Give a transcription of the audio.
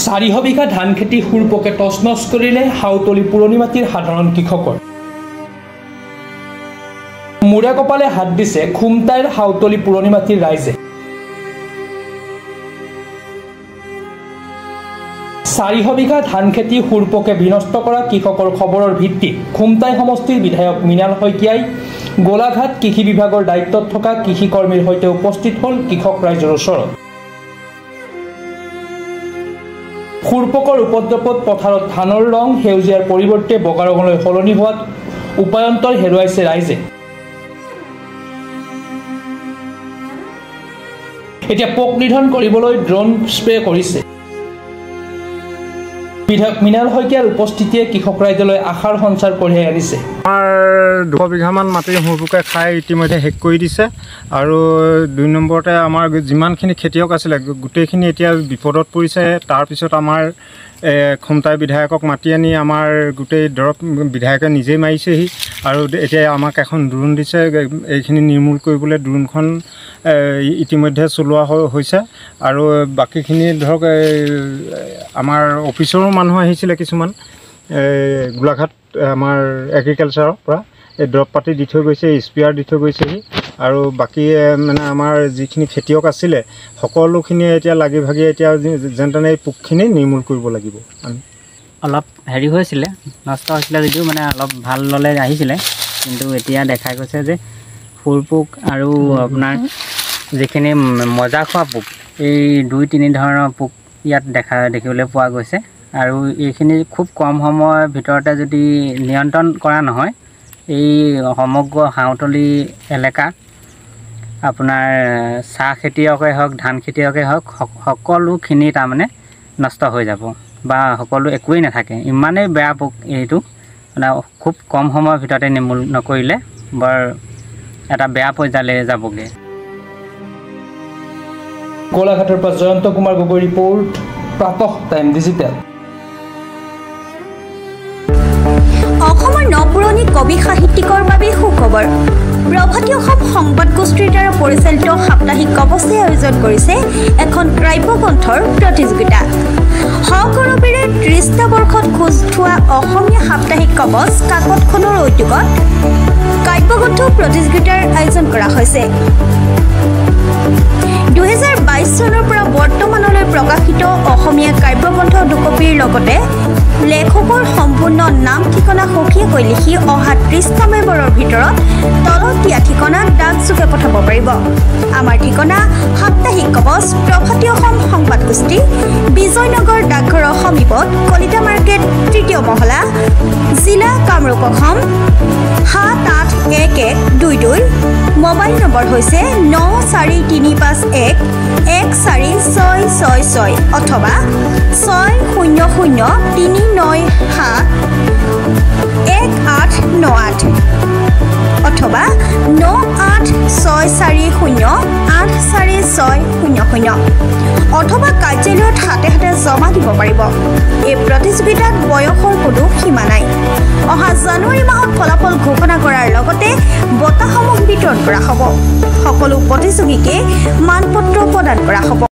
4 বিঘা ধান খেতি হুৰপকে তছনছ কৰিলে হাউতলি পুৰণি মাটিৰ সাধাৰণ কৃষকৰ। মূৰে কপালে হাত দিছে খুমটাইৰ হাউতলি পুৰণি মাটিৰ ৰাইজে। 4 বিঘা ধান খেতি হুৰপকে বিনষ্ট কৰা কৃষকৰ খবৰৰ ভিত্তিত খুমটাই সমষ্টিৰ বিধায়ক মৃণাল শইকীয়াই গোলাঘাট কৃষি বিভাগৰ দায়িত্বত থকা কৃষি কৰ্মীৰ সৈতে উপস্থিত হ'ল কৃষক ৰাইজৰ ওচৰত। হুৰপকৰ উপদ্ৰৱত পথাৰত ধানৰ ৰং সেউজীয়াৰ পৰিৱৰ্তে বগা ৰঙলৈ সলনি হোৱাত উপায়ন্তৰ হেৰুৱাইছে ৰাইজে। এতিয়া পোক নিধন কৰিবলৈ ড্ৰোন স্প্ৰে কৰিছে। বিধায়ক মৃণাল শইকীয়াৰ উপস্থিতিয়ে কৃষক ৰাইজলৈ আশাৰ সঞ্চাৰ কঢ়িয়াই আনিছে। আমাৰ 2 বিঘামান মাটি হুৰপকে খাই ইতিমধ্যে শেষ কৰি দিছে আৰু 2 নম্বৰতে আমাৰ যিমানখিনি খেতিয়ক আছিলে গোটেইখিনি এতিয়া বিপদত পৰিছে। তাৰপিছত আমাৰ খুমটাই বিধায়কক মাতি আনি আমাৰ গোটেই দৰৱ বিধায়কে নিজেই মাৰিছেহি আৰু এতিয়া আমাক এখন ড্ৰোন দিছে। এইখিনি নিৰ্মূল কৰিবলৈ ড্ৰোনখন ইতিমধ্যে চলোৱা হৈছে আৰু বাকীখিনি ধৰক আমাৰ অফিচৰো মানুহ আহিছিলে কিছুমান গোলাঘাট আমাৰ এগ্ৰিকালচাৰৰ পৰা এই দৰৱ পাতি দি থৈ গৈছে, স্প্ৰেয়াৰ দি থৈ গৈছেহি আৰু বাকী মানে আমাৰ যিখিনি খেতিয়ক আছিলে সকলোখিনিয়ে এতিয়া লাগি ভাগি এতিয়া যেন তেনে এই পোকখিনি নিৰ্মূল কৰিব লাগিব। আমি অলপ হেৰি হৈছিলে, নষ্ট হৈছিলে যদিও মানে অলপ ভাল ল'লে আহিছিলে, কিন্তু এতিয়া দেখা গৈছে যে ফুল পোক আৰু আপোনাৰ যিখিনি মজা খোৱা পোক এই 2-3 ধৰণৰ পোক ইয়াত দেখিবলৈ পোৱা গৈছে আৰু এইখিনি খুব কম সময়ৰ ভিতৰতে যদি নিয়ন্ত্ৰণ কৰা নহয় এই সমগ্ৰ হাউতলি এলেকা আপোনাৰ চাহ খেতিয়কে হওক ধান খেতিয়কে হওক সকলোখিনি তাৰমানে নষ্ট হৈ যাব বা সকলো একোৱেই নাথাকে। ইমানেই বেয়া পোক এইটো মানে খুব কম সময়ৰ ভিতৰতে নিৰ্মূল নকৰিলে বৰ এটা বেয়া পৰ্যায়লৈ যাবগৈ। গোলাঘাটৰ পৰা জয়ন্ত কুমাৰ গগৈ ৰিপৰ্ট, প্ৰাতঃ টাইম ডিজিটেল। অসমৰ নপুৰণি কবি সাহিত্যিকৰ বাবে সুখবৰ। প্ৰভাতী অসম সংবাদ গোষ্ঠীৰ দ্বাৰা পৰিচালিত সাপ্তাহিক কবচে আয়োজন কৰিছে এখন কাব্যগ্ৰন্থৰ প্ৰতিযোগিতা। সগৌৰৱেৰে 30টা বৰ্ষত খোজ থোৱা অসমীয়া সাপ্তাহিক কবচ কাকতখনৰ উদ্যোগত কাব্যগ্ৰন্থ প্ৰতিযোগিতাৰ আয়োজন কৰা হৈছে। 2022 চনৰ পৰা বৰ্তমানলৈ প্ৰকাশিত অসমীয়া কাব্যগ্ৰন্থ 2 কপিৰ লগতে লেখকৰ সম্পূৰ্ণ নাম ঠিকনা সঠিককৈ লিখি অহা 30টা মেম্বৰৰ ভিতৰত তলত দিয়া ঠিকনাত ডাকযোগে পঠাব পাৰিব। আমাৰ ঠিকনা সাপ্তাহিক কবচ, প্ৰভাতী অসম সংবাদ গোষ্ঠী, বিজয়নগৰ ডাকঘৰৰ সমীপত, কলিতা মাৰ্কেট, 3য় মহলা, জিলা কামৰূপ অসম 781122। মোবাইল নম্বৰ হৈছে 9435114666 অথবা 6003971898 অথবা 9864084600 অথবা কাৰ্যালয়ত হাতে হাতে জমা দিব পাৰিব। এই প্ৰতিযোগিতাত বয়সৰ কোনো সীমা নাই। অহা জানুৱাৰী মাহত ফলাফল ঘোষণা কৰাৰ লগতে বঁটাসমূহ বিতৰণ কৰা হ'ব। সকলো প্ৰতিযোগীকে মানপত্ৰ প্ৰদান কৰা হ'ব।